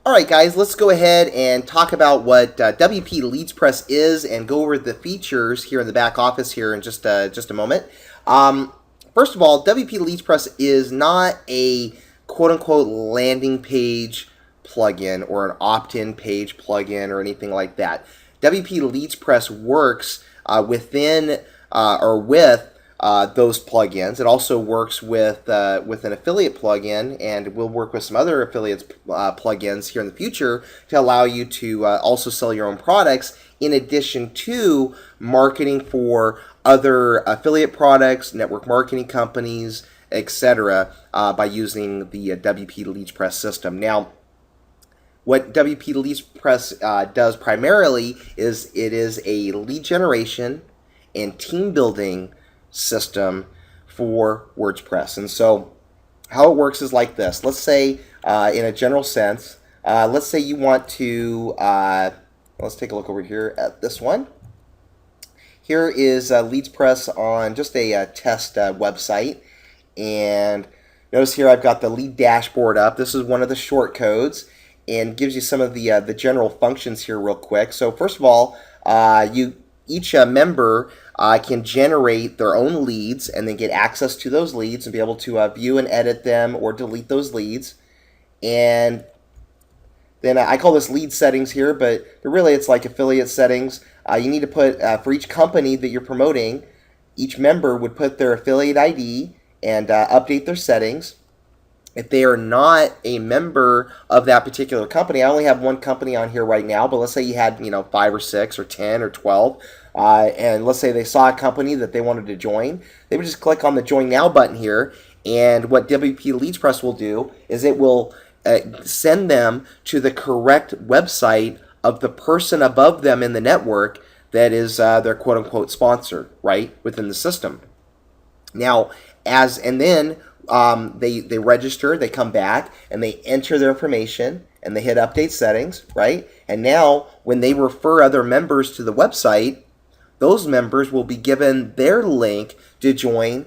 All right, guys, let's go ahead and talk about what WP Leads Press is and go over the features here in the back office here in just a moment. First of all, WP Leads Press is not a quote-unquote landing page plugin or an opt-in page plugin or anything like that. WP Leads Press works within or with those plugins. It also works with an affiliate plugin, and we'll work with some other affiliates plugins here in the future to allow you to also sell your own products in addition to marketing for other affiliate products, network marketing companies, etc. By using the WP Leads Press system. Now, what WP Leads Press does primarily is it is a lead generation and team building system for WordPress. And so how it works is like this. Let's say in a general sense, let's say you want to, let's take a look over here at this one. Here is Leads Press on just a test website. And notice here I've got the lead dashboard up. This is one of the short codes and gives you some of the general functions here real quick. So first of all, each member can generate their own leads and then get access to those leads and be able to view and edit them or delete those leads. And then I call this lead settings here, but really it's like affiliate settings. You need to put, for each company that you're promoting, each member would put their affiliate ID and update their settings. If they are not a member of that particular company, I only have one company on here right now, but let's say you had 5 or 6 or 10 or 12, and let's say they saw a company that they wanted to join, they would just click on the Join Now button here, and what WP Leads Press will do is it will send them to the correct website of the person above them in the network that is their quote-unquote sponsor, right, within the system. Now, they register, they come back, and they enter their information, and they hit update settings, right? And now, when they refer other members to the website, those members will be given their link to join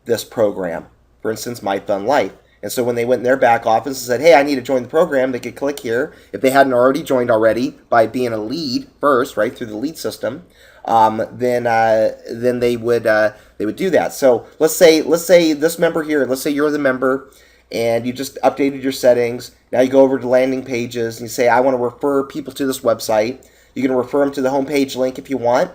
this program. For instance, My Fun Life. And so when they went in their back office and said, hey, I need to join the program, they could click here. If they hadn't already joined already by being a lead first, right, through the lead system, then they would do that. So let's say this member here, let's say you're the member and you just updated your settings. Now you go over to landing pages and you say, I want to refer people to this website. You can refer them to the homepage link if you want,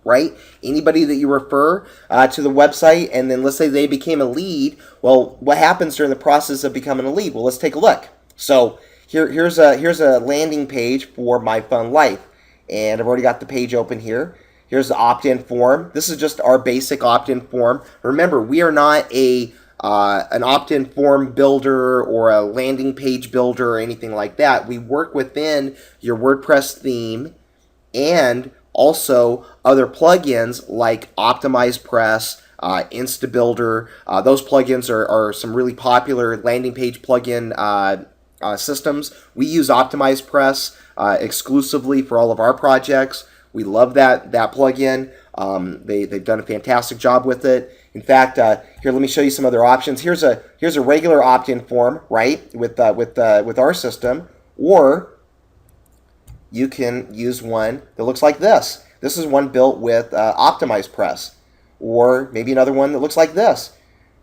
right? Anybody that you refer to the website, and then let's say they became a lead. Well, what happens during the process of becoming a lead? Well, let's take a look. So here's a landing page for My Fun Life. And I've already got the page open here. Here's the opt-in form. This is just our basic opt-in form. Remember, we are not an opt-in form builder or a landing page builder or anything like that. We work within your WordPress theme and also other plugins like OptimizePress, InstaBuilder. Those plugins are some really popular landing page plugin systems. We use OptimizePress exclusively for all of our projects. We love that plugin. They've done a fantastic job with it. In fact, here, let me show you some other options. Here's a regular opt-in form, right, with our system, or you can use one that looks like this. This is one built with OptimizePress, or maybe another one that looks like this.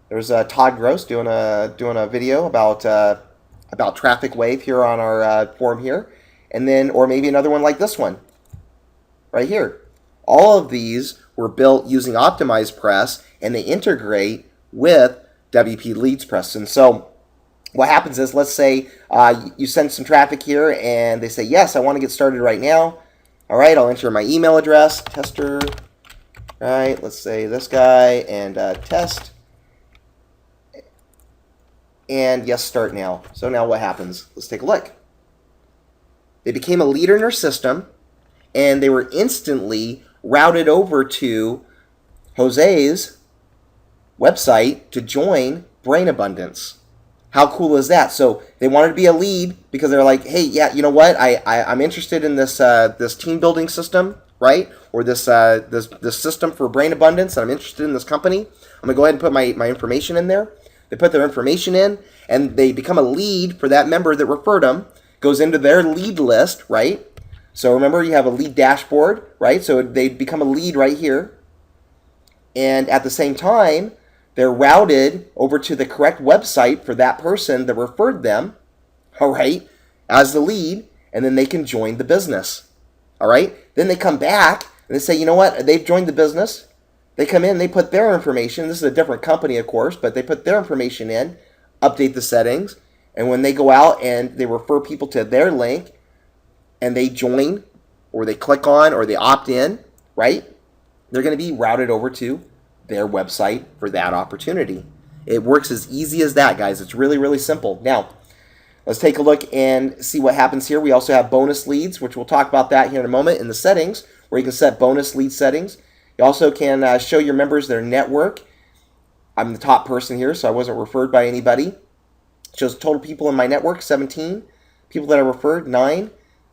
There's Todd Gross doing a video about Traffic Wave here on our forum here, and then, or maybe another one like this one right here. All of these were built using OptimizePress, and they integrate with WP Leads Press. And so what happens is, let's say you send some traffic here, and they say, yes, I want to get started right now. All right, I'll enter my email address, tester, right, let's say this guy, and test. And yes, start now. So now what happens? Let's take a look. They became a leader in our system, and they were instantly routed over to Jose's website to join Brain Abundance. How cool is that? So they wanted to be a lead because they're like, hey, yeah, you know what? I'm interested in this this team building system, right? Or this system for Brain Abundance, and I'm interested in this company. I'm gonna go ahead and put my information in there. They put their information in, and they become a lead for that member that referred them. goes into their lead list, right? So remember, you have a lead dashboard, right? So they become a lead right here. And at the same time, they're routed over to the correct website for that person that referred them, all right, as the lead, and then they can join the business, all right? Then they come back and they say, you know what, they've joined the business. They come in, they put their information. This is a different company, of course, but they put their information in, update the settings, and when they go out and they refer people to their link and they join or they click on or they opt in, right, they're going to be routed over to their website for that opportunity. It works as easy as that, guys. It's really, really simple. Now, let's take a look and see what happens here. We also have bonus leads, which we'll talk about that here in a moment in the settings, where you can set bonus lead settings. You also can show your members their network. I'm the top person here, so I wasn't referred by anybody. It shows total people in my network, 17. People that I referred, 9.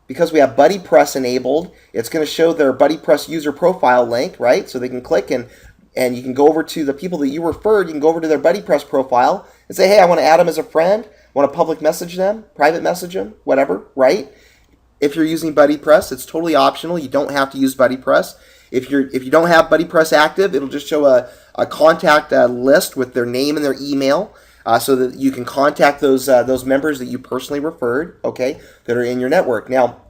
Because we have BuddyPress enabled, it's going to show their BuddyPress user profile link, right? So they can click and you can go over to the people that you referred. You can go over to their BuddyPress profile and say, hey, I want to add them as a friend. I want to public message them, private message them, whatever, right? If you're using BuddyPress, it's totally optional. You don't have to use BuddyPress. If you don't have BuddyPress active, it'll just show a contact list with their name and their email, so that you can contact those members that you personally referred, okay, that are in your network. Now,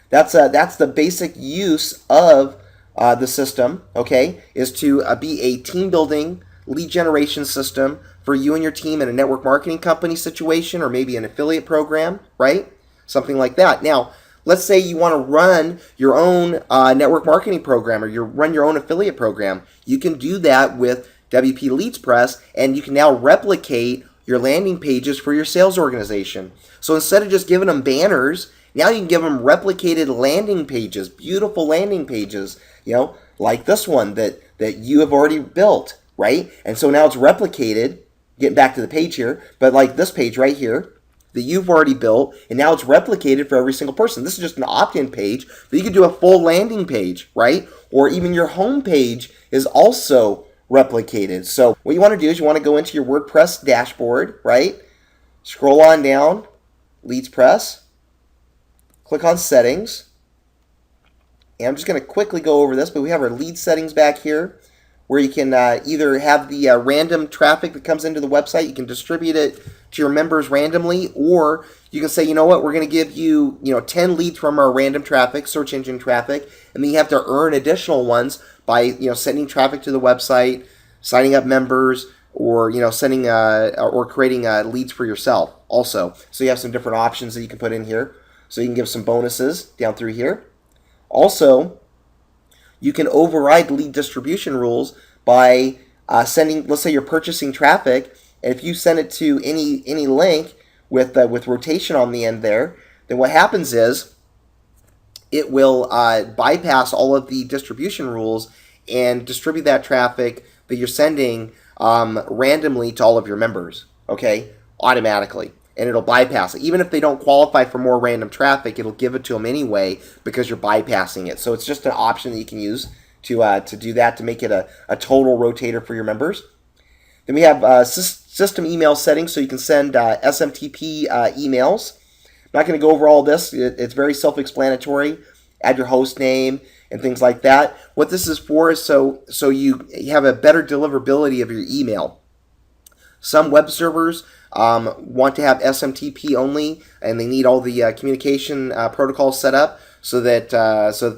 that's the basic use of the system, okay, is to be a team building lead generation system for you and your team in a network marketing company situation, or maybe an affiliate program, right? Something like that. Now, let's say you want to run your own network marketing program, or you run your own affiliate program. You can do that with WP Leads Press, and you can now replicate your landing pages for your sales organization. So instead of just giving them banners, now you can give them replicated landing pages, beautiful landing pages, like this one that you have already built, right? And so now it's replicated, getting back to the page here, but like this page right here that you've already built, and now it's replicated for every single person. This is just an opt-in page, but you could do a full landing page, right? Or even your home page is also replicated. So what you want to do is you want to go into your WordPress dashboard, right? Scroll on down, Leads Press, click on Settings, and I'm just going to quickly go over this, but we have our lead settings back here, where you can either have the random traffic that comes into the website, you can distribute it to your members randomly, or you can say, you know what, we're going to give you, 10 leads from our random traffic, search engine traffic, and then you have to earn additional ones by, sending traffic to the website, signing up members, or, sending or creating leads for yourself also. So you have some different options that you can put in here. So you can give some bonuses down through here. Also, you can override lead distribution rules by sending, let's say you're purchasing traffic, and if you send it to any link with rotation on the end there, then what happens is it will bypass all of the distribution rules and distribute that traffic that you're sending randomly to all of your members, okay, automatically. And it'll bypass it. Even if they don't qualify for more random traffic, it'll give it to them anyway because you're bypassing it. So it's just an option that you can use to do that, to make it a total rotator for your members. Then we have system email settings, so you can send SMTP emails. I'm not going to go over all this. It's very self-explanatory. Add your host name and things like that. What this is for is so you have a better deliverability of your email. Some web servers want to have SMTP only, and they need all the communication protocols set up so that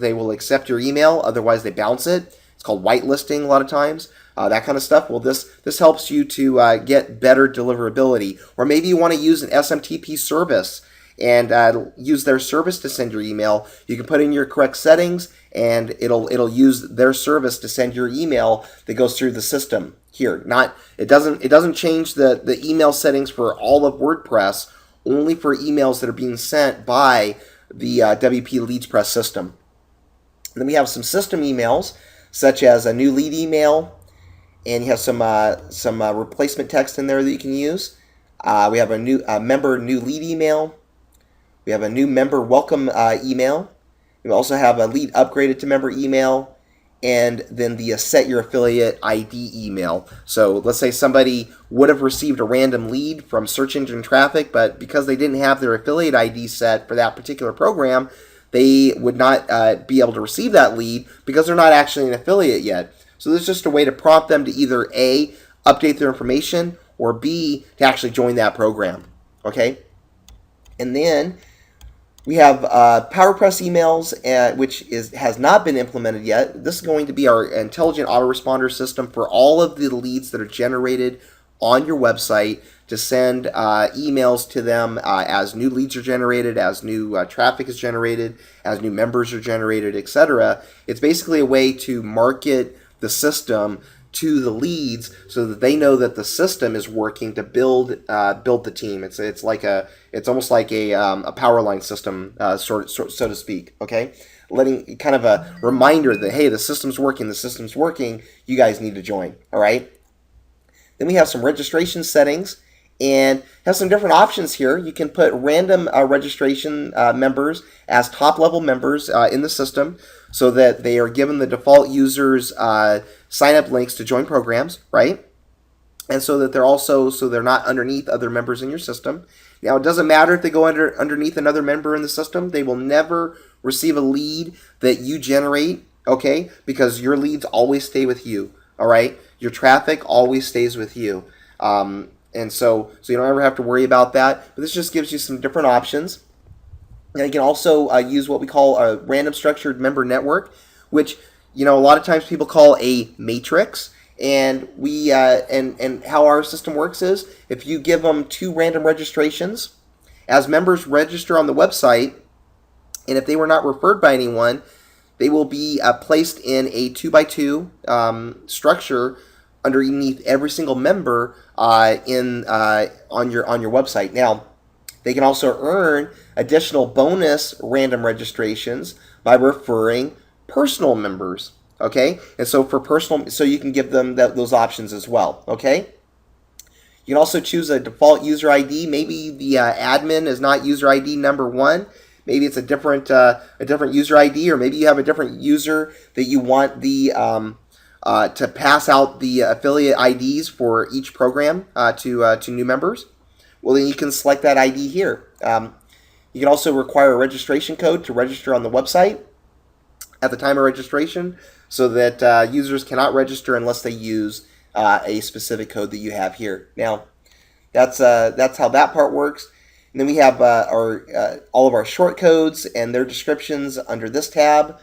they will accept your email. Otherwise, they bounce it. It's called whitelisting a lot of times. That kind of stuff. Well, this helps you to get better deliverability. Or maybe you want to use an SMTP service and use their service to send your email. You can put in your correct settings, and it'll use their service to send your email that goes through the system. Here, it doesn't change the email settings for all of WordPress, only for emails that are being sent by the WP Leads Press system. And then we have some system emails, such as a new lead email, and you have some replacement text in there that you can use. We have a new member new lead email. We have a new member welcome email. We also have a lead upgraded to member email, and then the set your affiliate ID email. So let's say somebody would have received a random lead from search engine traffic, but because they didn't have their affiliate ID set for that particular program, they would not be able to receive that lead because they're not actually an affiliate yet. So this is just a way to prompt them to either A, update their information, or B, to actually join that program. Okay? And then we have PowerPress emails, which has not been implemented yet. This is going to be our intelligent autoresponder system for all of the leads that are generated on your website to send emails to them as new leads are generated, as new traffic is generated, as new members are generated, etc. It's basically a way to market the system to the leads so that they know that the system is working to build the team. It's almost like a power line system, so to speak. Okay, letting kind of a reminder that hey, the system's working. You guys need to join. All right. Then we have some registration settings and have some different options here. You can put random registration members as top level members in the system so that they are given the default users sign up links to join programs, right? And so that they're not underneath other members in your system. Now it doesn't matter if they go underneath another member in the system. They will never receive a lead that you generate, okay? Because your leads always stay with you, all right? Your traffic always stays with you. And so you don't ever have to worry about that. But this just gives you some different options. And you can also use what we call a random structured member network, which a lot of times people call a matrix. And we and how our system works is if you give them 2 random registrations, as members register on the website, and if they were not referred by anyone, they will be placed in a 2x2 structure underneath every single member on your website. Now, they can also earn additional bonus random registrations by referring personal members. Okay, and so so you can give them those options as well. Okay, you can also choose a default user ID. Maybe the admin is not user ID number 1. Maybe it's a different user ID, or maybe you have a different user that you want to pass out the affiliate IDs for each program to new members. Well, then you can select that ID here. You can also require a registration code to register on the website at the time of registration, so that users cannot register unless they use a specific code that you have here. Now, that's how that part works. And then we have all of our short codes and their descriptions under this tab.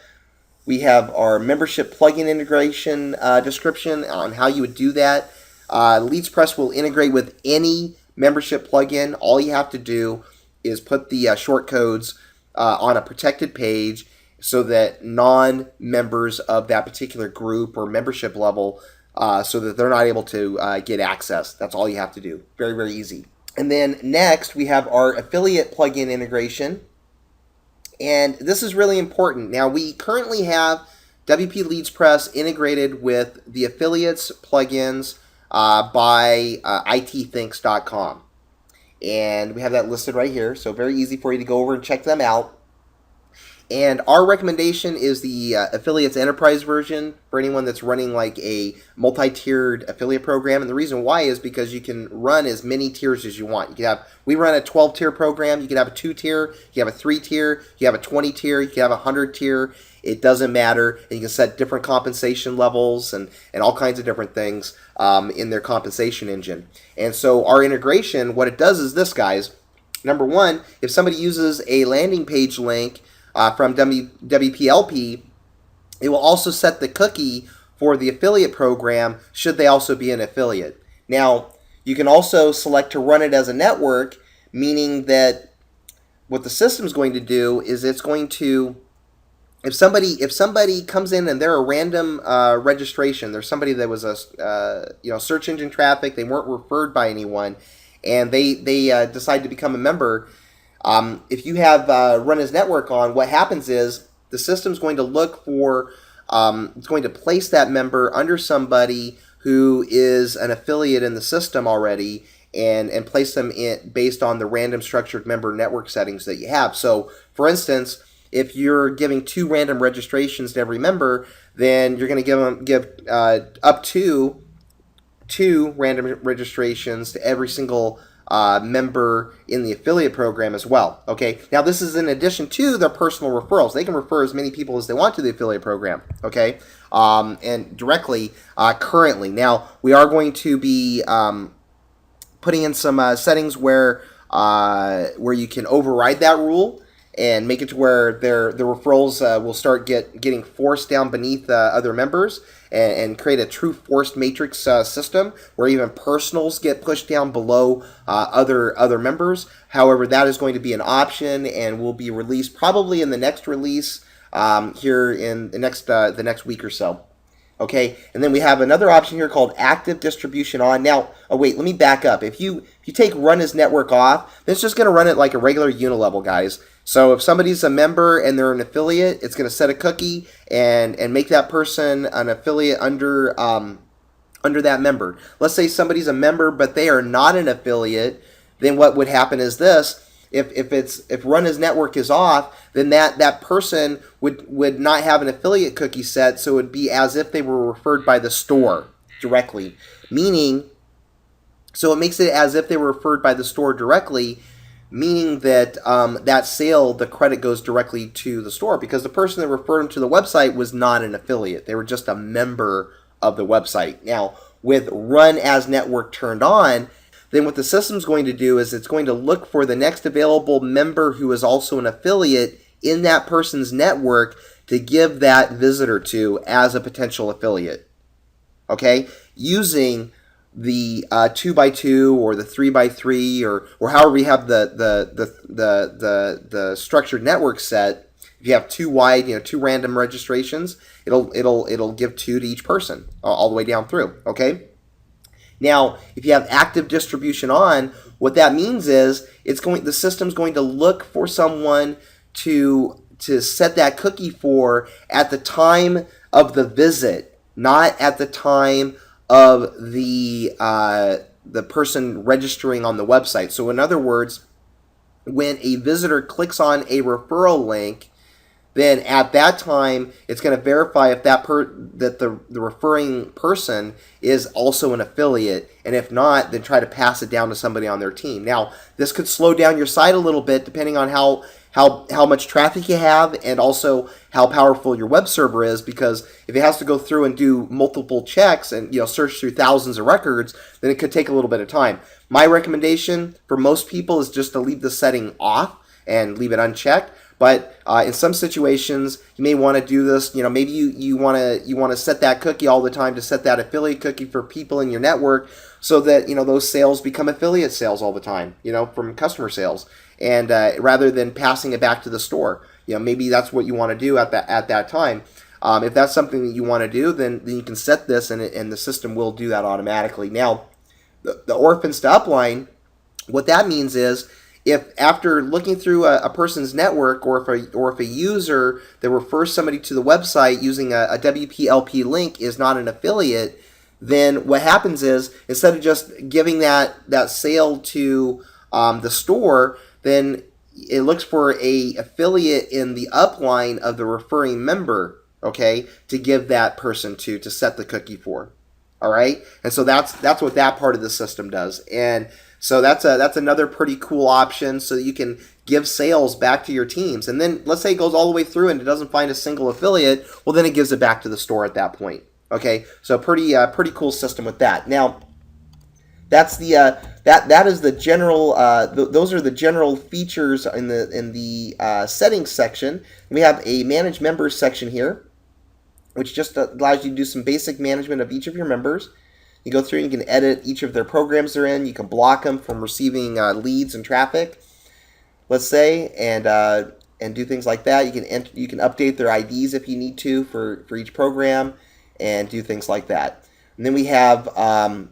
We have our membership plugin integration description on how you would do that. LeadsPress will integrate with any membership plugin. All you have to do is put the short codes on a protected page so that non-members of that particular group or membership level, so that they're not able to get access. That's all you have to do. Very, very easy. And then next, we have our affiliate plugin integration. And this is really important. Now, we currently have WP LeadsPress integrated with the affiliates plugins by itthinks.com. And we have that listed right here. So very easy for you to go over and check them out. And our recommendation is the Affiliates Enterprise version for anyone that's running like a multi-tiered affiliate program. And the reason why is because you can run as many tiers as you want. We run a 12-tier program. You can have a 2-tier, you have a 3-tier, you have a 20-tier, you can have a 100-tier. It doesn't matter. And you can set different compensation levels and all kinds of different things in their compensation engine. And so our integration, what it does is this, guys. Number one, if somebody uses a landing page link from WPLP, it will also set the cookie for the affiliate program should they also be an affiliate. Now, you can also select to run it as a network, meaning that what the system's going to do is it's going to, if somebody comes in and they're a random registration, there's somebody that was a search engine traffic, they weren't referred by anyone, and they decide to become a member. If you have run as network on, what happens is the system's going to look for, it's going to place that member under somebody who is an affiliate in the system already, and place them in based on the random structured member network settings that you have. So, for instance, if you're giving 2 random registrations to every member, then you're going to give up to 2 random registrations to every single member in the affiliate program as well. Okay, now this is in addition to their personal referrals. They can refer as many people as they want to the affiliate program. Okay, and directly currently. Now we are going to be putting in some settings where you can override that rule and make it to where the referrals will start getting forced down beneath other members, and create a true forced matrix system where even personals get pushed down below other members. However, that is going to be an option and will be released probably in the next release here in the next week or so. Okay, and then we have another option here called active distribution on. Now, wait, let me back up. If you take run as network off, then it's just going to run it like a regular unilevel, guys. So if somebody's a member and they're an affiliate, it's going to set a cookie and make that person an affiliate under that member. Let's say somebody's a member but they are not an affiliate, then what would happen is this. If run as network is off, then that person would not have an affiliate cookie set, so it would be as if they were referred by the store directly. So it makes it as if they were referred by the store directly, meaning that that sale, the credit goes directly to the store, because the person that referred them to the website was not an affiliate. They were just a member of the website. Now, with run as network turned on, then what the system's going to do is it's going to look for the next available member who is also an affiliate in that person's network to give that visitor to as a potential affiliate. Okay? Using the 2x2 or the 3x3 or however you have the structured network set. If you have 2 wide, 2 random registrations, it'll give 2 to each person all the way down through. Okay? Now, if you have active distribution on, what that means is the system's going to look for someone to set that cookie for at the time of the visit, not at the time of the person registering on the website. So in other words, when a visitor clicks on a referral link, then at that time it's going to verify if that the referring person is also an affiliate, and if not, then try to pass it down to somebody on their team. Now, this could slow down your site a little bit depending on how much traffic you have and also how powerful your web server is, because if it has to go through and do multiple checks and search through thousands of records, then it could take a little bit of time. My recommendation for most people is just to leave the setting off and leave it unchecked. But in some situations, you may want to do this. Maybe you want to set that cookie all the time to set that affiliate cookie for people in your network, so that those sales become affiliate sales all the time. From customer sales, and rather than passing it back to the store. Maybe that's what you want to do at that time. If that's something that you want to do, then you can set this, and the system will do that automatically. Now, the orphans to upline, what that means is, if after looking through a person's network, or if a user that refers somebody to the website using a WP-LP link is not an affiliate, then what happens is, instead of just giving that sale to the store, then it looks for a affiliate in the upline of the referring member, okay, to give that person to set the cookie for. All right, and so that's what that part of the system does, and so that's another pretty cool option, so that you can give sales back to your teams. And then let's say it goes all the way through and it doesn't find a single affiliate, well, then it gives it back to the store at that point. Okay, so pretty cool system with that. Now, that's that is the general. Those are the general features in the settings section. We have a manage members section here, which just allows you to do some basic management of each of your members. You go through and you can edit each of their programs they're in. You can block them from receiving leads and traffic, let's say, and do things like that. You can update their IDs if you need to for each program, and do things like that. And then we have a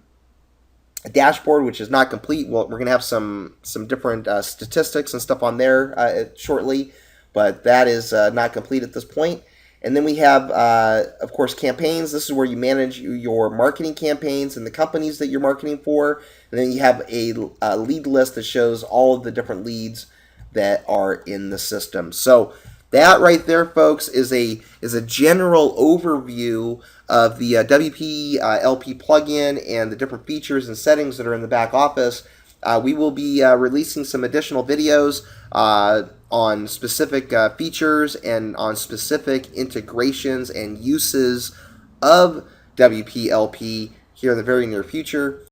dashboard, which is not complete. Well, we're going to have some different statistics and stuff on there shortly, but that is not complete at this point. And then we have, of course, campaigns. This is where you manage your marketing campaigns and the companies that you're marketing for. And then you have a lead list that shows all of the different leads that are in the system. So That right there, folks, is a general overview of the WP-LP plugin and the different features and settings that are in the back office. We will be releasing some additional videos on specific features and on specific integrations and uses of WP-LP here in the very near future.